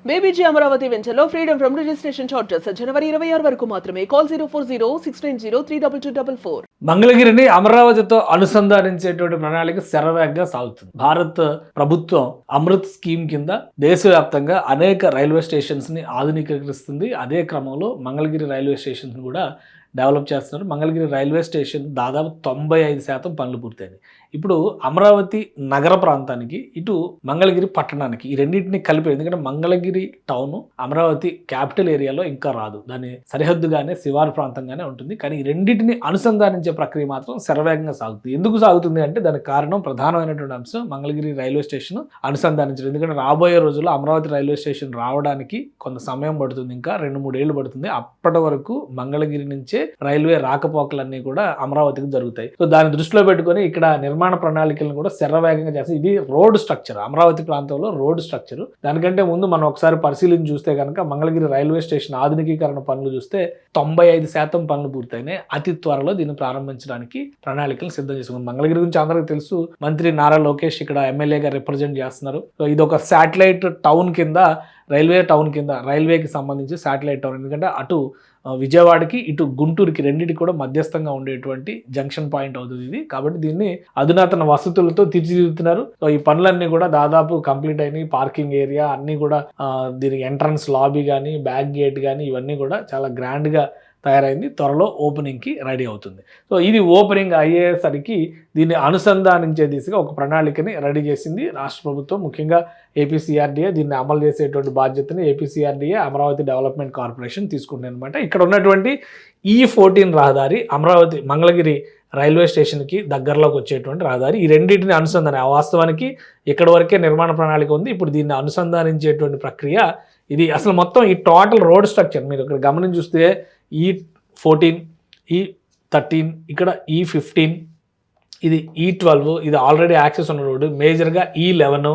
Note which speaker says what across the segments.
Speaker 1: బేబీజీ అమరావతి వెంచర్లో freedom from registration charges జనవరి 26 వరకు మాత్రమే. కాల్ 04069032244.
Speaker 2: మంగళగిరిని అమరావతితో అనుసంధానించేటువంటి ప్రణాళిక శరవేగంగా సాగుతుంది. భారత్ ప్రభుత్వం అమృత్ స్కీమ్ కింద దేశవ్యాప్తంగా అనేక రైల్వే స్టేషన్స్ ని ఆధునీకరిస్తుంది. అదే క్రమంలో మంగళగిరి రైల్వే స్టేషన్ కూడా డెవలప్ చేస్తున్నారు. మంగళగిరి రైల్వే స్టేషన్ దాదాపు 95% పనులు పూర్తయింది. ఇప్పుడు అమరావతి నగర ప్రాంతానికి, ఇటు మంగళగిరి పట్టణానికి, ఈ రెండింటిని కలిపి, ఎందుకంటే మంగళగిరి టౌన్ అమరావతి క్యాపిటల్ ఏరియాలో ఇంకా రాదు, దాని సరిహద్దుగానే శివారు ప్రాంతంగానే ఉంటుంది. కానీ ఈ రెండింటిని అనుసంధానించే ప్రక్రియ మాత్రం శరవేగంగా సాగుతుంది. ఎందుకు సాగుతుంది అంటే దానికి కారణం, ప్రధానమైనటువంటి అంశం మంగళగిరి రైల్వే స్టేషన్ అనుసంధానించడం. ఎందుకంటే రాబోయే రోజుల్లో అమరావతి రైల్వే స్టేషన్ రావడానికి కొంత సమయం పడుతుంది, ఇంకా 2-3 ఏళ్ళు పడుతుంది. అప్పటి వరకు మంగళగిరి నుంచే రైల్వే రాకపోకలన్నీ కూడా అమరావతికి జరుగుతాయి. సో దాన్ని దృష్టిలో పెట్టుకొని ఇక్కడ నిర్మాణ ప్రణాళికలను కూడా శరవేగంగా చేస్తారు. ఇది రోడ్ స్ట్రక్చర్, అమరావతి ప్రాంతంలో రోడ్ స్ట్రక్చర్. దానికంటే ముందు మనం ఒకసారి పరిశీలించి చూస్తే కనుక మంగళగిరి రైల్వే స్టేషన్ ఆధునికీకరణ పనులు చూస్తే 95% పనులు పూర్తయినాయి. అతి త్వరలో దీన్ని ప్రారంభించడానికి ప్రణాళికలు సిద్ధం చేసుకుంది. మంగళగిరి గురించి అందరికీ తెలుసు, మంత్రి నారా లోకేష్ ఇక్కడ ఎమ్మెల్యేగా రిప్రజెంట్ చేస్తున్నారు. సో ఇది ఒక శాటిలైట్ టౌన్ కింద, రైల్వే టౌన్ కింద, రైల్వేకి సంబంధించి శాటిలైట్ టౌన్. ఎందుకంటే అటు విజయవాడకి, ఇటు గుంటూరుకి రెండింటికి కూడా మధ్యస్థంగా ఉండేటువంటి జంక్షన్ పాయింట్ అవుతుంది ఇది. కాబట్టి దీన్ని అధునాతన వసతులతో తీర్చిదిద్దుతున్నారు. సో ఈ పనులన్నీ కూడా దాదాపు కంప్లీట్ అయినాయి. పార్కింగ్ ఏరియా అన్నీ కూడా, దీనికి ఎంట్రన్స్ లాబీ కానీ, బ్యాక్ గేట్ కానీ, ఇవన్నీ కూడా చాలా గ్రాండ్గా తయారైంది. త్వరలో ఓపెనింగ్కి రెడీ అవుతుంది. సో ఇది ఓపెనింగ్ అయ్యేసరికి దీన్ని అనుసంధానించే దిశగా ఒక ప్రణాళికని రెడీ చేసింది రాష్ట్ర ప్రభుత్వం. ముఖ్యంగా ఏపీసీఆర్డీఏ దీన్ని అమలు చేసేటువంటి బాధ్యతని ఏపీసీఆర్డీఏ, అమరావతి డెవలప్మెంట్ కార్పొరేషన్ తీసుకుంటుంది అనమాట. ఇక్కడ ఉన్నటువంటి E14 రహదారి అమరావతి మంగళగిరి రైల్వే స్టేషన్కి దగ్గరలోకి వచ్చేటువంటి రహదారి. ఈ రెండింటిని అనుసంధానం, వాస్తవానికి ఇక్కడ వరకే నిర్మాణ ప్రణాళిక ఉంది. ఇప్పుడు దీన్ని అనుసంధానించేటువంటి ప్రక్రియ ఇది. అసలు మొత్తం ఈ టోటల్ రోడ్ స్ట్రక్చర్ మీరు ఇక్కడ గమనించి చూస్తే E14, E13, ఇక్కడ E15, ఇది E12, ఇది ఆల్రెడీ యాక్సెస్ ఉన్న రోడ్డు. మేజర్గా E11,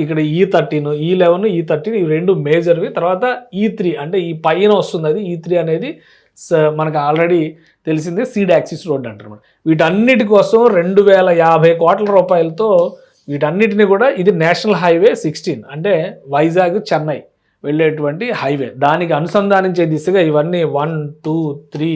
Speaker 2: ఇక్కడ E13, ఇవి రెండు మేజర్వి. తర్వాత E3 అంటే ఈ పైన వస్తుంది, అది E3 అనేది మనకు ఆల్రెడీ తెలిసిందే సీడ్ యాక్సిస్ రోడ్ అంటారు. వీటన్నిటి కోసం 2050 కోట్ల రూపాయలతో వీటన్నిటిని కూడా, ఇది నేషనల్ హైవే 16 అంటే వైజాగ్ చెన్నై వెళ్ళేటువంటి హైవే, దానికి అనుసంధానించే దిశగా ఇవన్నీ 1, 2, 3,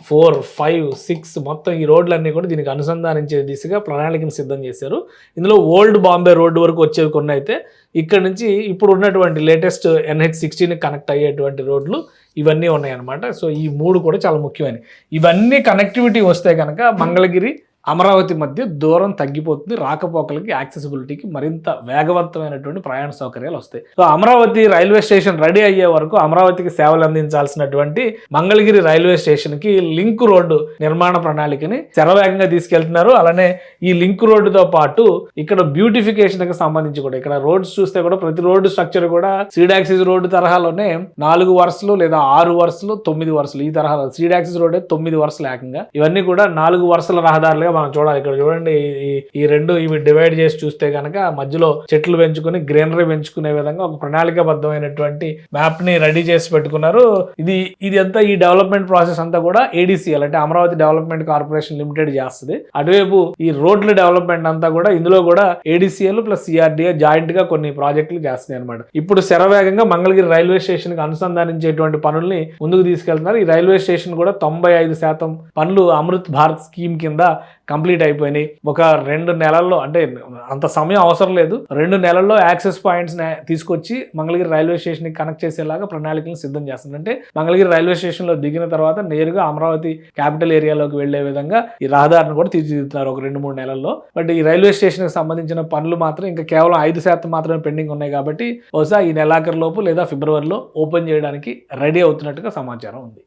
Speaker 2: 4, 5, 6 మొత్తం ఈ రోడ్లన్నీ కూడా దీనికి అనుసంధానించే దిశగా ప్రణాళికను సిద్ధం చేశారు. ఇందులో ఓల్డ్ బాంబే రోడ్డు వరకు వచ్చేవి కొన్ని అయితే, ఇక్కడ నుంచి ఇప్పుడు ఉన్నటువంటి లేటెస్ట్ NH16 కనెక్ట్ అయ్యేటువంటి రోడ్లు ఇవన్నీ ఉన్నాయన్నమాట. సో ఈ 3 కూడా చాలా ముఖ్యమైనవి. ఇవన్నీ కనెక్టివిటీ వస్తే కనుక మంగళగిరి అమరావతి మధ్య దూరం తగ్గిపోతుంది, రాకపోకలకి, యాక్సెసిబిలిటీకి మరింత వేగవంతమైనటువంటి ప్రయాణ సౌకర్యాలు వస్తాయి. So Amaravati railway station ready అయ్యే వరకు అమరావతికి సేవలు అందించాల్సినటువంటి మంగళగిరి రైల్వే స్టేషన్కి లింక్ రోడ్డు నిర్మాణ ప్రణాళికని శరవేగంగా తీసుకెళ్తున్నారు. అలానే ఈ లింక్ రోడ్డుతో పాటు ఇక్కడ బ్యూటిఫికేషన్కి సంబంధించి కూడా, ఇక్కడ రోడ్స్ చూస్తే కూడా ప్రతి రోడ్డు స్ట్రక్చర్ కూడా సీడ్ యాక్సిస్ రోడ్డు తరహాలోనే 4 వరుసలు లేదా 6 వరుసలు, 9 వరుసలు, ఈ తరహాలో సీడ్ యాక్సిస్ రోడ్ 9 వరుసలు ఏకంగా. ఇవన్నీ కూడా 4 వరుసల రహదారులుగా మనం చూడాలి. ఇక్కడ చూడండి, ఈ రెండు ఇవి డివైడ్ చేసి చూస్తే కనుక మధ్యలో చెట్లు పెంచుకుని, గ్రీనరీ పెంచుకునే విధంగా ఒక ప్రణాళికాబద్ధమైనటువంటి మ్యాప్ ని రెడీ చేసి పెట్టుకున్నారు. ఇది అంతా, ఈ డెవలప్మెంట్ ప్రాసెస్ అంతా కూడా ADCL అంటే అమరావతి డెవలప్మెంట్ కార్పొరేషన్ లిమిటెడ్ చేస్తుంది. అటువైపు ఈ రోడ్ల డెవలప్మెంట్ అంతా కూడా, ఇందులో కూడా ADCL ప్లస్ CRDA జాయింట్ గా కొన్ని ప్రాజెక్టులు చేస్తున్నాయి అనమాట. ఇప్పుడు శరవేగంగా మంగళగిరి రైల్వే స్టేషన్ కి అనుసంధానించేటువంటి పనుల్ని ముందుకు తీసుకెళ్తున్నారు. ఈ రైల్వే స్టేషన్ కూడా 95% పనులు అమృత్ భారత్ స్కీమ్ కింద కంప్లీట్ అయిపోయినాయి. ఒక 2 నెలల్లో, అంటే అంత సమయం అవసరం లేదు, 2 నెలల్లో యాక్సెస్ పాయింట్స్ తీసుకొచ్చి మంగళగిరి రైల్వే స్టేషన్ కి కనెక్ట్ చేసేలాగా ప్రణాళికలను సిద్ధం చేస్తుంది. అంటే మంగళగిరి రైల్వే స్టేషన్ లో దిగిన తర్వాత నేరుగా అమరావతి క్యాపిటల్ ఏరియాలోకి వెళ్లే విధంగా ఈ రహదారిని కూడా తీర్చిదిద్దుతున్నారు ఒక 2-3 నెలల్లో. బట్ ఈ రైల్వే స్టేషన్ కి సంబంధించిన పనులు మాత్రం ఇంకా కేవలం 5% మాత్రమే పెండింగ్ ఉన్నాయి. కాబట్టి బహుశా ఈ నెలాఖరు లోపు లేదా ఫిబ్రవరిలో ఓపెన్ చేయడానికి రెడీ అవుతున్నట్టుగా సమాచారం ఉంది.